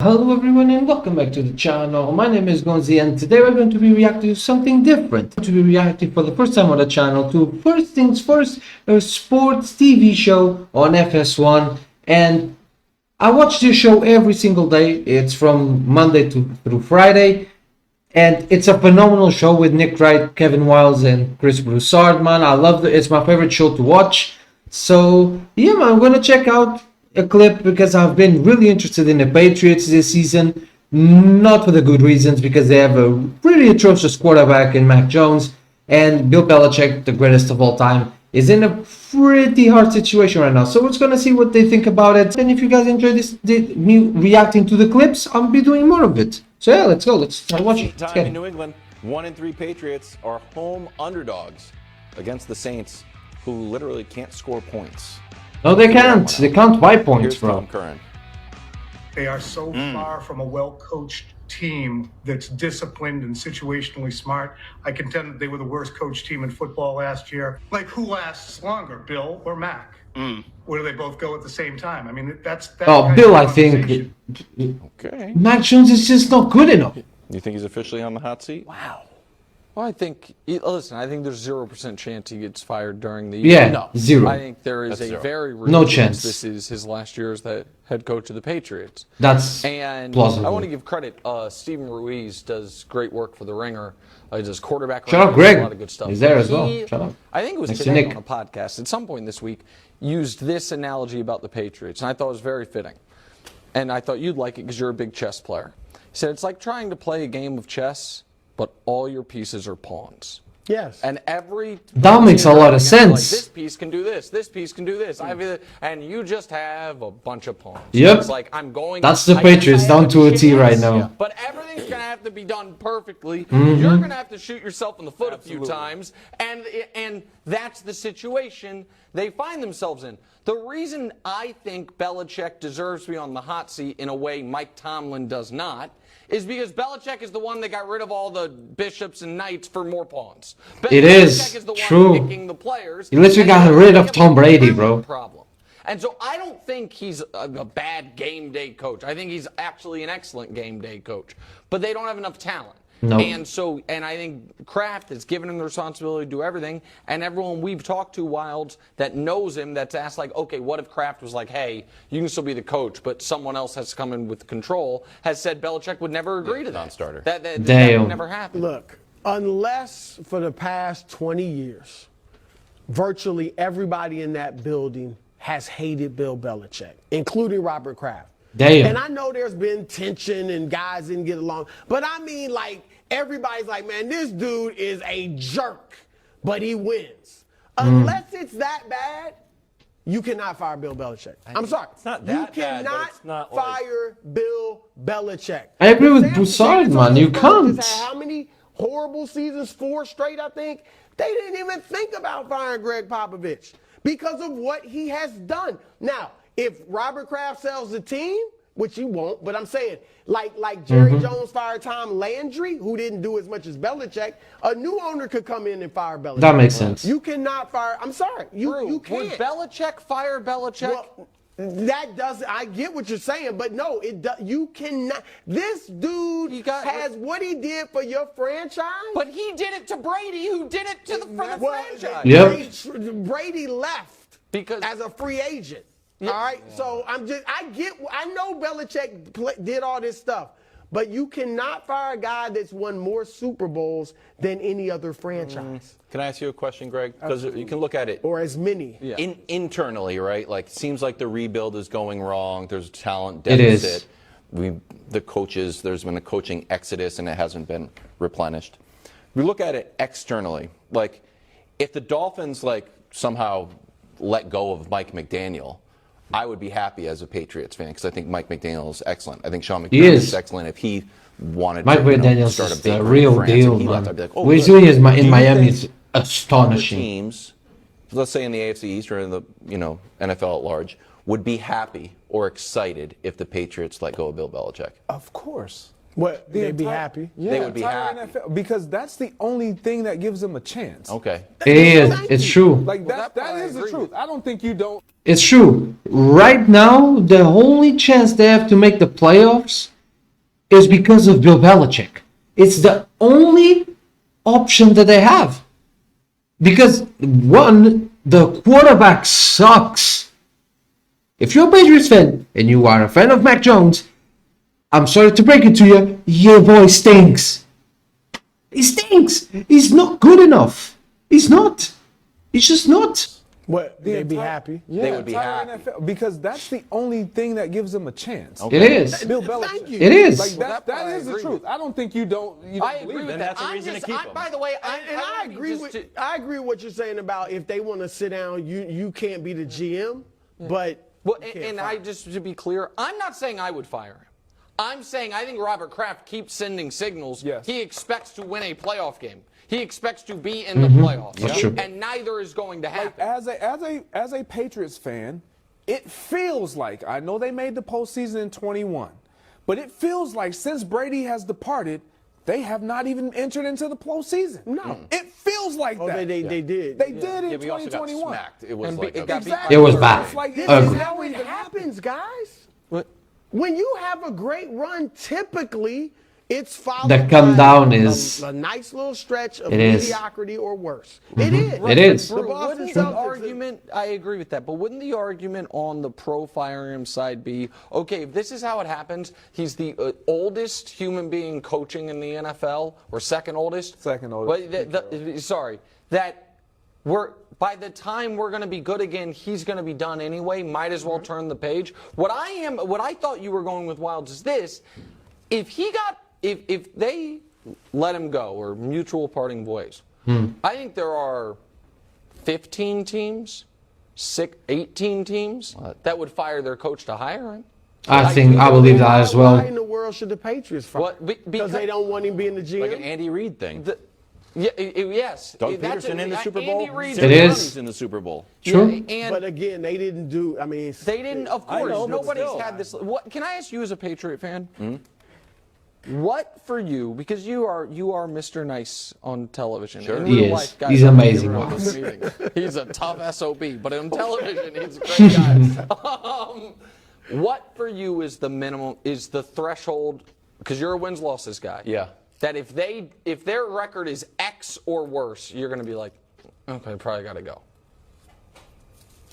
Hello everyone and welcome back to the channel. My name is Gonzii and today we're going to be reacting to something different. To be reacting for the first time on the channel to First Things First, a sports TV show on FS1. And I watch this show every single day. It's from Monday through Friday. And it's a phenomenal show with Nick Wright, Kevin Wiles and Chris Broussard, man. I love it. It's my favorite show to watch. So yeah, man, I'm going to check out a clip because I've been really interested in the Patriots this season, not for the good reasons, because they have a really atrocious quarterback in Mac Jones, and Bill Belichick, the greatest of all time, is in a pretty hard situation right now. So we're just gonna see what they think about it, and if you guys enjoy me reacting to the clips, I'll be doing more of it. So yeah, let's go. Let's start watching. Time in New England, 1-3 Patriots are home underdogs against the Saints, who literally can't score points. No, they can't. They can't buy points, bro. They are so far from a well-coached team that's disciplined and situationally smart. I contend that they were the worst coached team in football last year. Like, who lasts longer, Bill or Mac? Where do they both go at the same time? I mean, that's oh, Bill, I think. Okay. Mac Jones is just not good enough. You think he's officially on the hot seat? Wow. Well, I think, listen, I think there's 0% chance he gets fired during the year. Yeah, no, zero. I think there is a very real no chance. This is his last year as the head coach of the Patriots. That's plausible. I want to give credit. Stephen Ruiz does great work for the Ringer. He does quarterback. Shout out Greg. A lot of good stuff. He's there as well. Shout out. I think it was today on a podcast at some point this week, used this analogy about the Patriots, and I thought it was very fitting. And I thought you'd like it because you're a big chess player. He said it's like trying to play a game of chess, but all your pieces are pawns. Yes. And that makes a lot of sense. Like, this piece can do this. This piece can do this. And you just have a bunch of pawns. Yep. It's like I'm going. That's the Patriots down to a T right now. Yeah. But everything's gonna have to be done perfectly. You're gonna have to shoot yourself in the foot a few times, and that's the situation they find themselves in. The reason I think Belichick deserves to be on the hot seat in a way Mike Tomlin does not is because Belichick is the one that got rid of all the bishops and knights for more pawns. It Belichick is the true. One picking the players. He literally got rid of Tom Brady, bro. Problem. And so I don't think he's a bad game day coach. I think he's actually an excellent game day coach. But they don't have enough talent. No. And I think Kraft has given him the responsibility to do everything. And everyone we've talked to, Wilds, that knows him, that's asked, like, okay, what if Kraft was like, hey, you can still be the coach, but someone else has to come in with control, has said Belichick would never agree to that. Non-starter. That would never happen. Look, unless for the past 20 years, virtually everybody in that building has hated Bill Belichick, including Robert Kraft. Damn. And I know there's been tension and guys didn't get along, but I mean, like, everybody's like, man, this dude is a jerk, but he wins. Unless it's that bad, you cannot fire Bill Belichick. I'm sorry. It's not that you bad, but cannot it's not fire Bill Belichick. I agree with Broussard, man. You can't. Had how many horrible seasons? 4 straight, I think. They didn't even think about firing Greg Popovich because of what he has done. Now, if Robert Kraft sells the team, which he won't, but I'm saying, like Jerry Jones fired Tom Landry, who didn't do as much as Belichick, a new owner could come in and fire Belichick. That makes sense. You cannot fire. I'm sorry. You can't. Would Belichick fire Belichick? Well, that doesn't. I get what you're saying, but no, it does. You cannot. This dude has what he did for your franchise. But he did it to Brady, who did it to for the franchise. Yep. Brady left because as a free agent. All right, so I know Belichick did all this stuff, but you cannot fire a guy that's won more Super Bowls than any other franchise. Can I ask you a question, Greg? Because you can look at it. Or as many. Yeah. Internally, right? Like, it seems like the rebuild is going wrong. There's a talent deficit. It is. The coaches, there's been a coaching exodus, and it hasn't been replenished. We look at it externally. Like, if the Dolphins, like, somehow let go of Mike McDaniel, I would be happy as a Patriots fan because I think Mike McDaniel is excellent. I think Sean McDermott is excellent. If he wanted Mike to start a is big the real deal, man. What he's doing in Miami is astonishing. Teams, let's say in the AFC East or in the NFL at large, would be happy or excited if the Patriots let go of Bill Belichick. Of course. What? The They'd be entire- happy. Yeah, They would be entire happy. NFL, because that's the only thing that gives them a chance. Okay. It is. It's true. Like that that part I is the agree truth. I don't think you don't. It's true. Right now, the only chance they have to make the playoffs is because of Bill Belichick. It's the only option that they have. Because, one, the quarterback sucks. If you're a Patriots fan and you are a fan of Mac Jones, I'm sorry to break it to you, your boy stinks. He stinks. He's not good enough. He's not. He's just not. What? The They'd be entire- happy. Yeah, They would be entire happy. NFL, because that's the only thing that gives them a chance. It is. Bill Belichick. Thank you. It is. Like Well, that that part I is the agree truth. with. I don't think you don't. I believe agree with it. Then that. that's a reason to keep him. By the way, And I agree with I agree with what you're saying about if they want to sit down, you can't be the GM, but Well, you can't and fire I him. just to be clear, I'm not saying I would fire him. I'm saying I think Robert Kraft keeps sending signals. Yes. He expects to win a playoff game. He expects to be in the playoffs. That's true. And neither is going to happen. As a Patriots fan, it feels like, I know they made the postseason in 21, but it feels like since Brady has departed, they have not even entered into the postseason. No. It feels like Oh, that. they did. They did in Yeah, we also got 2021. smacked. It was And like it a, got beat Exactly. It was bad. It's like, This Ugly. is how it happens, guys. What? When you have a great run, typically it's followed The come by down is- a nice little stretch of It is. mediocrity or worse. It is. It is. The Brew, Boston wouldn't the Celtics- argument, I agree with that, but wouldn't the argument on the pro firing him side be, okay, if this is how it happens, he's the oldest human being coaching in the NFL, or second oldest? Second oldest. But sorry, that by the time we're going to be good again, he's going to be done anyway, might as well turn the page. What I thought you were going with, Wilds, is this, if they let him go, or mutual parting ways, I think there are 15 teams, 18 teams that would fire their coach to hire him. I believe that as Why well. in the world should the Patriots fire? What? Because they don't want him being the GM. like an Andy Reid thing. Yes. Doug That's Peterson in the Super Andy Bowl. Reid's It Tim is. Brown's in the Super Bowl. True. And But again, they didn't do. I mean, they didn't. Of I course, know, but nobody's still. had this. What can I ask you as a Patriot fan? What for you? Because you are Mr. Nice on television. Sure. In He real is. life, guys, He's I don't amazing. even know this meeting. He's a tough SOB, but on television, he's a great guy. What for you is the minimum? Is the threshold? Because you're a wins losses guy. Yeah. That if their record is X or worse, you're going to be like, okay, probably got to go.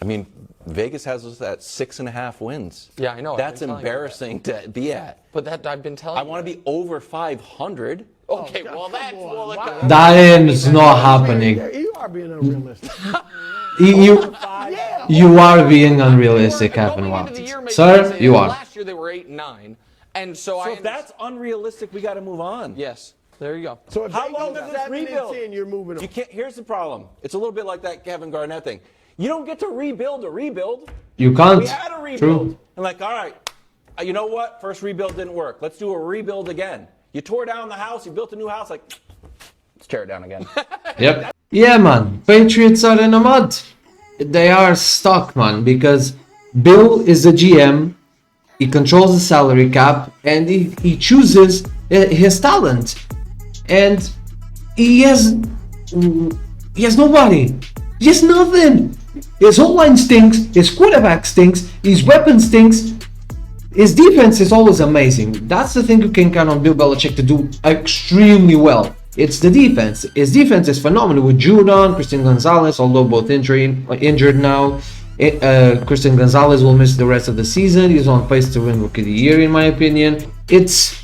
I mean, Vegas has us at 6.5 wins. Yeah, I know. I've That's been telling you embarrassing to be at. But that I've been telling. I want to be over 500. Okay, well that's That is not happening. You are being unrealistic. You are being unrealistic, Kevin Going into the year, Wild. maybe Sir, say you that are. Last year they were 8 and 9, and so I. So if that's unrealistic, we got to move on. Yes, there you go. So if How they long go does this 7 and rebuild? 10, you're moving on. You can't. Here's the problem. It's a little bit like that Kevin Garnett thing. You don't get to rebuild a rebuild. You can't. We had a rebuild. True. And like, all right, you know what? First rebuild didn't work. Let's do a rebuild again. You tore down the house. You built a new house. Like, let's tear it down again. Yep. Yeah, man. Patriots are in the mud. They are stuck, man, because Bill is the GM. He controls the salary cap, and he chooses his talent. And he has nobody. He has nothing. His whole line stinks. His quarterback stinks. His weapon stinks. His defense is always amazing. That's the thing you can count on Bill Belichick to do extremely well. It's the defense. His defense is phenomenal with Judon, Christian Gonzalez, although both injured now. Christian Gonzalez will miss the rest of the season. He's on pace to win Rookie of the Year, in my opinion. It's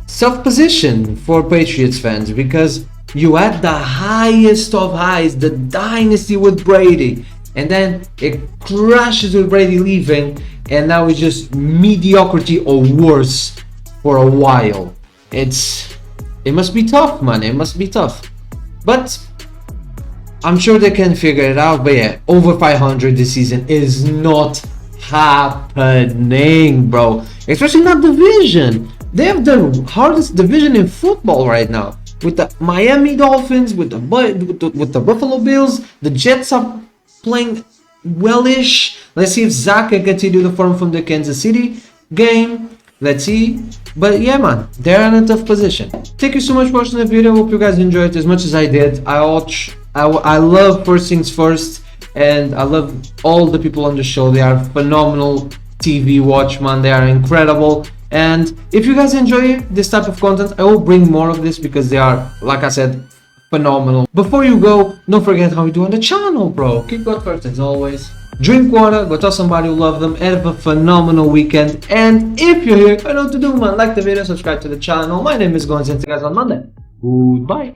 self-position for Patriots fans because you had the highest of highs, the dynasty with Brady, and then it crashes with Brady leaving, and now it's just mediocrity or worse for a while. It must be tough, man. It must be tough. But I'm sure they can figure it out. But yeah, over 500 this season is not happening, bro. Especially not division. They have the hardest division in football right now. With the Miami Dolphins, with the Buffalo Bills, the Jets are playing well-ish. Let's see if Zach can continue the form from the Kansas City game. Let's see. But yeah, man, they're in a tough position. Thank you so much for watching the video. Hope you guys enjoyed it as much as I did. I love First Things First, and I love all the people on the show. They are phenomenal TV watch, man. They are incredible. And if you guys enjoy this type of content, I will bring more of this because they are, like I said, phenomenal. Before you go, don't forget how we do on the channel, bro. Keep God first as always. Drink water, go tell somebody you love them, have a phenomenal weekend. And if you're here, I know what to do, man. Like the video, subscribe to the channel. My name is Gonzii, and see you guys on Monday. Goodbye.